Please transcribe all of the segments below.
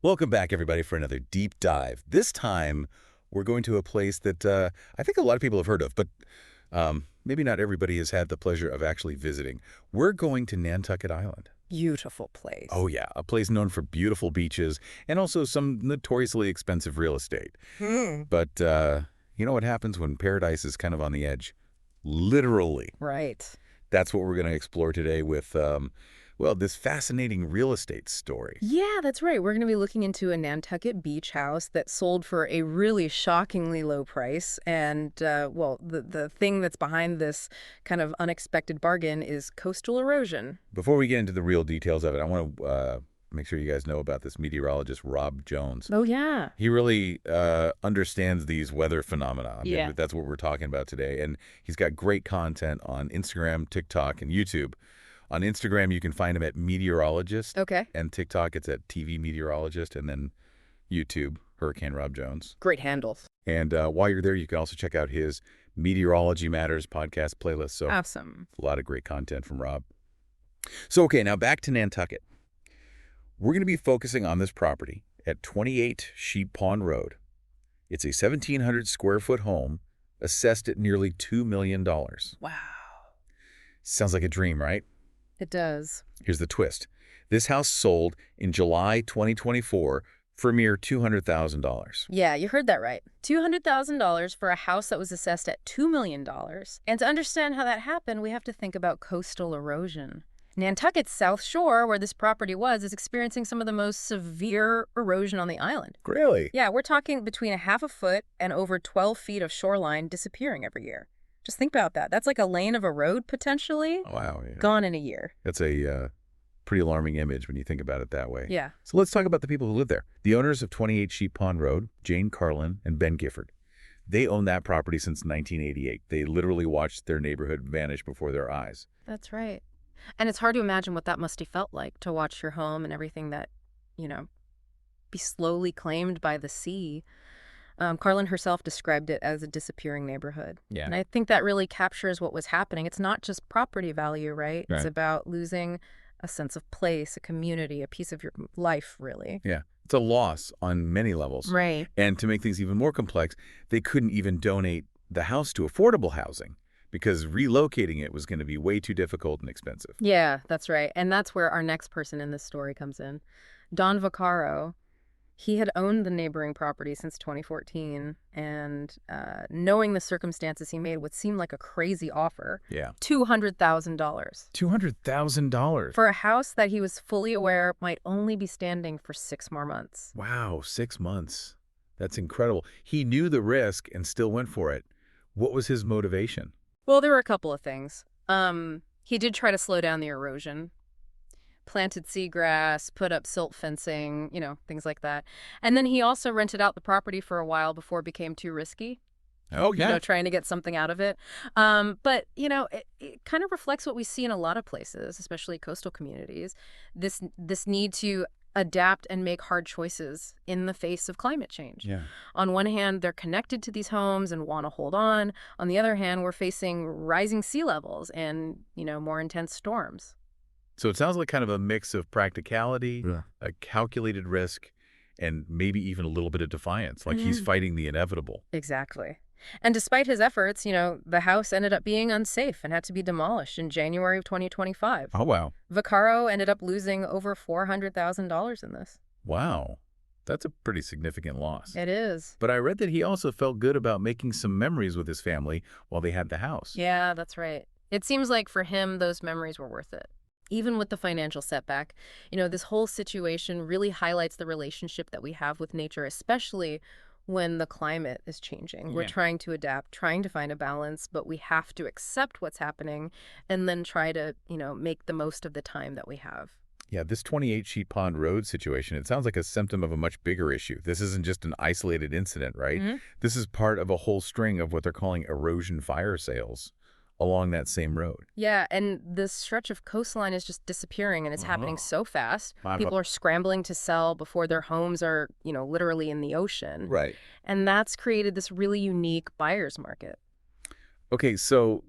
Welcome back, everybody, for another deep dive. This time, we're going to a place that I think a lot of people have heard of, but maybe not everybody has had the pleasure of actually visiting. We're going to Nantucket Island. Beautiful place. Oh, yeah, a place known for beautiful beaches and also some notoriously expensive real estate. But you know what happens when paradise is kind of on the edge? Literally. Right. That's what we're going to explore today with, well, this fascinating real estate story. Yeah, that's right. We're going to be looking into a Nantucket beach house that sold for a really shockingly low price. And, well, the thing that's behind this kind of unexpected bargain is coastal erosion. Before we get into the real details of it, I want to make sure you guys know about this meteorologist, Rob Jones. Oh, yeah. He really understands these weather phenomena. I mean, Yeah. that's what we're talking about today. And he's got great content on Instagram, TikTok, and YouTube. On Instagram, you can find him at Meteorologist. Okay. And TikTok, it's at TV Meteorologist. And then YouTube, Hurricane Rob Jones. Great handles. And while you're there, you can also check out his Meteorology Matters podcast playlist. So Awesome. a lot of great content from Rob. So, okay, now back to Nantucket. We're going to be focusing on this property at 28 Sheep Pond Road. It's a 1,700 square foot home assessed at nearly $2 million. Wow. Sounds like a dream, right? It does. Here's the twist. This house sold in July 2024 for a mere $200,000. Yeah, you heard that right. $200,000 for a house that was assessed at $2 million. And to understand how that happened, we have to think about coastal erosion. Nantucket's South Shore, where this property was, is experiencing some of the most severe erosion on the island. Really? Yeah, we're talking between a half a foot and over 12 feet of shoreline disappearing every year. Just think about that. That's like a lane of a road, potentially, Wow. Yeah. gone in a year. That's a pretty alarming image when you think about it that way. Yeah. So let's talk about the people who live there. The owners of 28 Sheep Pond Road, Jane Carlin and Ben Gifford. They own that property since 1988. They literally watched their neighborhood vanish before their eyes. That's right. And it's hard to imagine what that must have felt like to watch your home and everything that, be slowly claimed by the sea. Carlin herself described it as a disappearing neighborhood. Yeah. And I think that really captures what was happening. It's not just property value, right? It's about losing a sense of place, a community, a piece of your life, really. Yeah. It's a loss on many levels. Right. And to make things even more complex, they couldn't even donate the house to affordable housing because relocating it was going to be way too difficult and expensive. Yeah, that's right. And that's where our next person in this story comes in. Don Vaccaro. He had owned the neighboring property since 2014, and knowing the circumstances, he made what seemed like a crazy offer. Yeah. $200,000. $200,000. For a house that he was fully aware might only be standing for 6 more months. Wow, 6 months. That's incredible. He knew the risk and still went for it. What was his motivation? Well, there were a couple of things. He did try to slow down the erosion. Planted seagrass, put up silt fencing, things like that. And then he also rented out the property for a while before it became too risky. Oh, yeah. Trying to get something out of it. But, it kind of reflects what we see in a lot of places, especially coastal communities, this need to adapt and make hard choices in the face of climate change. Yeah. On one hand, they're connected to these homes and want to hold on. On the other hand, we're facing rising sea levels and, more intense storms. So it sounds like kind of a mix of practicality, a calculated risk, and maybe even a little bit of defiance, like he's fighting the inevitable. Exactly. And despite his efforts, the house ended up being unsafe and had to be demolished in January of 2025. Oh, wow. Vaccaro ended up losing over $400,000 in this. Wow. That's a pretty significant loss. It is. But I read that he also felt good about making some memories with his family while they had the house. Yeah, that's right. It seems like for him, those memories were worth it. Even with the financial setback, this whole situation really highlights the relationship that we have with nature, especially when the climate is changing. We're trying to adapt, trying to find a balance, but we have to accept what's happening and then try to, make the most of the time that we have. Yeah, this 28 Sheep Pond Road situation, it sounds like a symptom of a much bigger issue. This isn't just an isolated incident, right? This is part of a whole string of what they're calling erosion firesales along that same road. Yeah, and this stretch of coastline is just disappearing, and it's happening so fast. People are scrambling to sell before their homes are, literally in the ocean. Right. And that's created this really unique buyer's market. Okay, so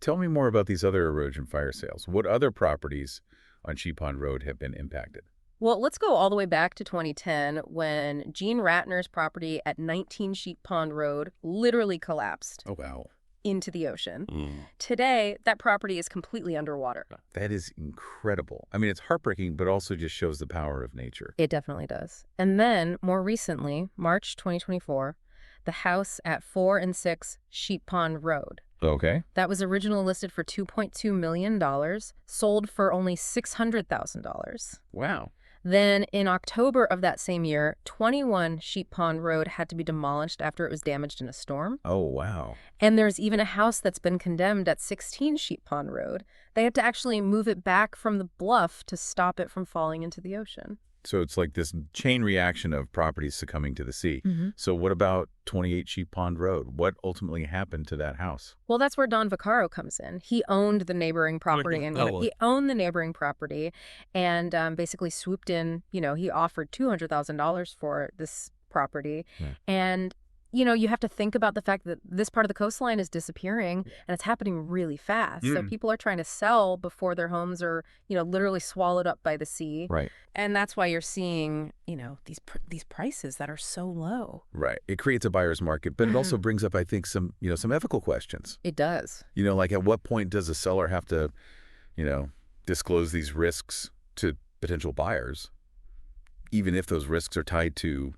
tell me more about these other erosion fire sales. What other properties on Sheep Pond Road have been impacted? Well, let's go all the way back to 2010 when Gene Ratner's property at 19 Sheep Pond Road literally collapsed Oh, wow. into the ocean. Mm. Today, that property is completely underwater. That is incredible. I mean, it's heartbreaking, but also just shows the power of nature. It definitely does. And then, more recently, March 2024, the house at 4 and 6 Sheep Pond Road. Okay. That was originally listed for $2.2 million, sold for only $600,000. Wow. Then, in October of that same year, 21 Sheep Pond Road had to be demolished after it was damaged in a storm. Oh, wow. And there's even a house that's been condemned at 16 Sheep Pond Road. They had to actually move it back from the bluff to stop it from falling into the ocean. So it's like this chain reaction of properties succumbing to the sea. Mm-hmm. So what about 28 Sheep Pond Road? What ultimately happened to that house? Well, that's where Don Vaccaro comes in. He owned the neighboring property, and Oh. he owned the neighboring property, and basically swooped in. He offered $200,000 for this property, and you have to think about the fact that this part of the coastline is disappearing, and it's happening really fast. So people are trying to sell before their homes are, literally swallowed up by the sea. Right. And that's why you're seeing, these prices that are so low. Right. It creates a buyer's market, but it also brings up, I think, some ethical questions. It does. Like at what point does a seller have to, disclose these risks to potential buyers, even if those risks are tied to,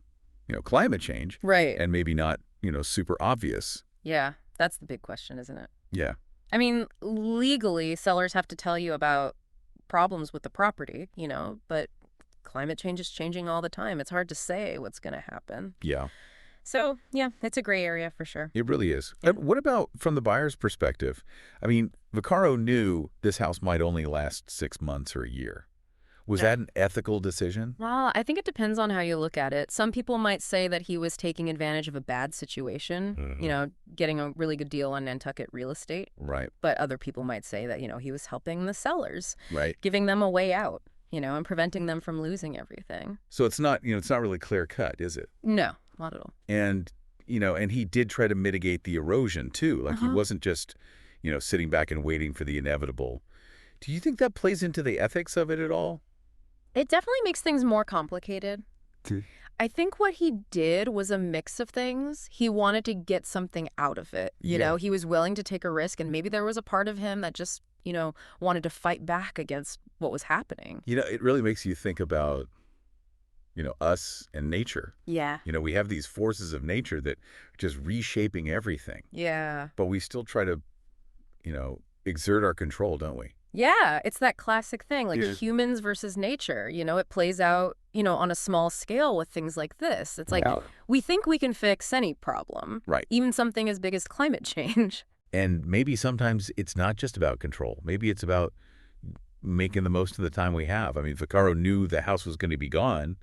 climate change. Right. And maybe not, super obvious. Yeah, that's the big question, isn't it? Yeah. I mean, legally, sellers have to tell you about problems with the property, but climate change is changing all the time. It's hard to say what's going to happen. Yeah. So, yeah, it's a gray area for sure. It really is. Yeah. What about from the buyer's perspective? I mean, Vaccaro knew this house might only last 6 months or a year. Was that an ethical decision? Well, I think it depends on how you look at it. Some people might say that he was taking advantage of a bad situation, getting a really good deal on Nantucket real estate. Right. But other people might say that, he was helping the sellers, Right. giving them a way out, and preventing them from losing everything. So it's not, it's not really clear cut, is it? No, not at all. And, and he did try to mitigate the erosion too. Like he wasn't just, sitting back and waiting for the inevitable. Do you think that plays into the ethics of it at all? It definitely makes things more complicated. I think what he did was a mix of things. He wanted to get something out of it. He was willing to take a risk, and maybe there was a part of him that just, wanted to fight back against what was happening. It really makes you think about, us and nature. Yeah. We have these forces of nature that are just reshaping everything. Yeah. But we still try to, exert our control, don't we? Yeah, it's that classic thing, like humans versus nature. It plays out, on a small scale with things like this. It's like we think we can fix any problem, Right. even something as big as climate change. And maybe sometimes it's not just about control. Maybe it's about making the most of the time we have. I mean, Vaccaro knew the house was going to be gone,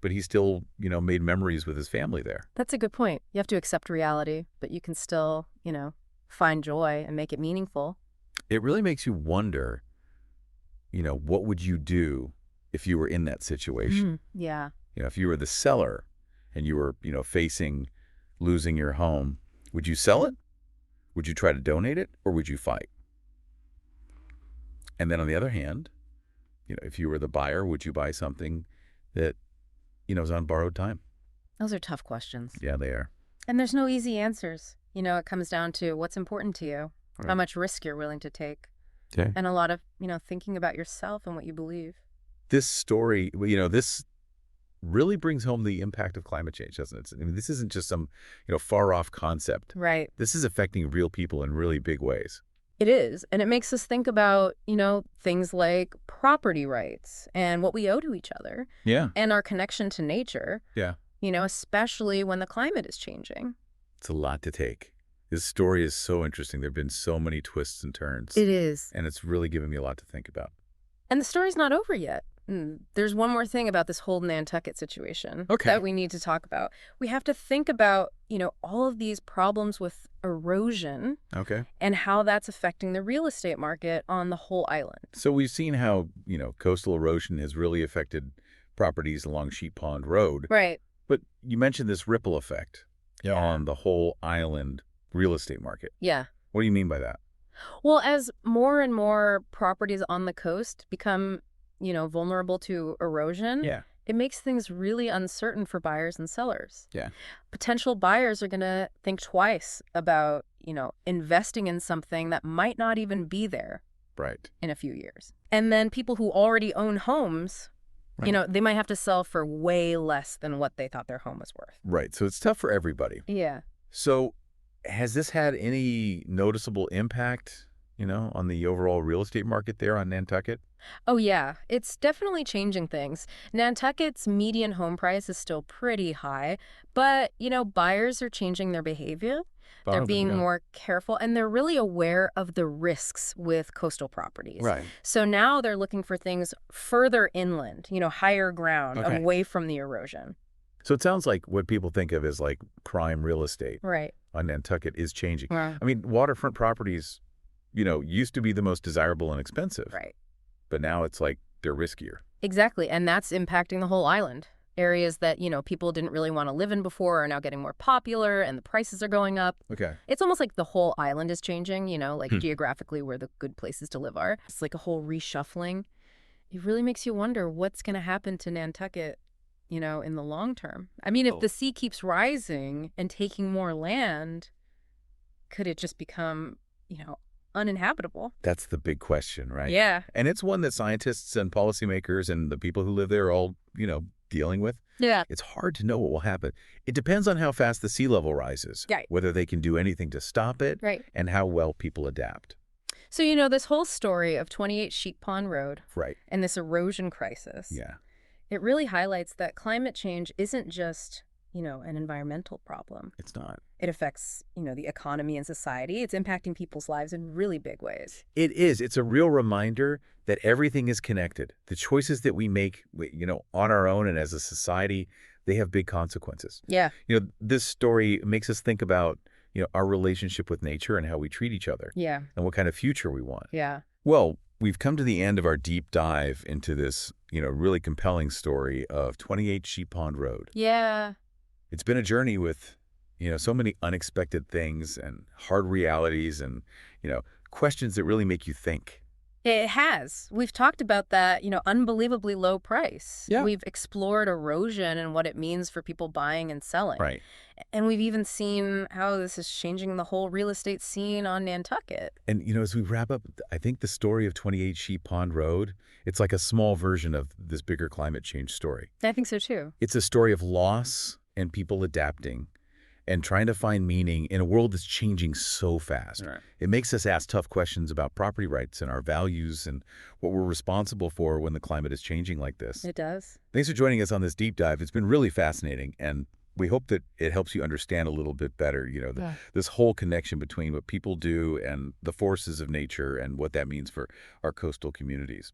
but he still, made memories with his family there. That's a good point. You have to accept reality, but you can still, find joy and make it meaningful. It really makes you wonder, what would you do if you were in that situation? Yeah. If you were the seller and you were, facing losing your home, would you sell it? Would you try to donate it, or would you fight? And then on the other hand, if you were the buyer, would you buy something that, is on borrowed time? Those are tough questions. Yeah, they are. And there's no easy answers. It comes down to what's important to you, how much risk you're willing to take, and a lot of, thinking about yourself and what you believe. This story, this really brings home the impact of climate change, doesn't it? I mean, this isn't just some, far-off concept. Right. This is affecting real people in really big ways. It is. And it makes us think about, things like property rights and what we owe to each other. Yeah. And our connection to nature. Yeah. Especially when the climate is changing. It's a lot to take. This story is so interesting. There have been so many twists and turns. It is. And it's really given me a lot to think about. And the story's not over yet. There's one more thing about this whole Nantucket situation that we need to talk about. We have to think about, all of these problems with erosion and how that's affecting the real estate market on the whole island. So we've seen how, coastal erosion has really affected properties along Sheep Pond Road. Right. But you mentioned this ripple effect on the whole island real estate market. Yeah. What do you mean by that? Well, as more and more properties on the coast become vulnerable to erosion, Yeah. it makes things really uncertain for buyers and sellers. Yeah. Potential buyers are going to think twice about, investing in something that might not even be there Right. in a few years. And then people who already own homes, Right. they might have to sell for way less than what they thought their home was worth. Right. So it's tough for everybody. Yeah. So has this had any noticeable impact, on the overall real estate market there on Nantucket? Oh, yeah. It's definitely changing things. Nantucket's median home price is still pretty high, but, buyers are changing their behavior. They're being more careful, and they're really aware of the risks with coastal properties. Right. So now they're looking for things further inland, higher ground, Okay. away from the erosion. So it sounds like what people think of as like prime real estate Right. on Nantucket is changing. Yeah. I mean, waterfront properties, used to be the most desirable and expensive. Right. But now it's like they're riskier. Exactly, and that's impacting the whole island. Areas that, people didn't really want to live in before are now getting more popular, and the prices are going up. Okay. It's almost like the whole island is changing, like geographically where the good places to live are. It's like a whole reshuffling. It really makes you wonder what's going to happen to Nantucket, in the long term. I mean, if the sea keeps rising and taking more land, could it just become, uninhabitable? That's the big question, right? Yeah. And it's one that scientists and policymakers and the people who live there are all, dealing with. Yeah. It's hard to know what will happen. It depends on how fast the sea level rises, Right. whether they can do anything to stop it, Right. and how well people adapt. So, this whole story of 28 Sheep Pond Road Right. and this erosion crisis, Yeah. it really highlights that climate change isn't just, an environmental problem. It's not. It affects, the economy and society. It's impacting people's lives in really big ways. It is. It's a real reminder that everything is connected. The choices that we make, on our own and as a society, they have big consequences. Yeah. This story makes us think about, our relationship with nature and how we treat each other. Yeah. And what kind of future we want. Yeah. Well, we've come to the end of our deep dive into this, really compelling story of 28 Sheep Pond Road. Yeah. It's been a journey with, so many unexpected things and hard realities and, questions that really make you think. It has. We've talked about that, unbelievably low price. Yeah. We've explored erosion and what it means for people buying and selling. Right. And we've even seen how this is changing the whole real estate scene on Nantucket. And, as we wrap up, I think the story of 28 Sheep Pond Road, it's like a small version of this bigger climate change story. I think so, too. It's a story of loss and people adapting and trying to find meaning in a world that's changing so fast. Right. It makes us ask tough questions about property rights and our values and what we're responsible for when the climate is changing like this. It does. Thanks for joining us on this deep dive. It's been really fascinating, and we hope that it helps you understand a little bit better, this whole connection between what people do and the forces of nature and what that means for our coastal communities.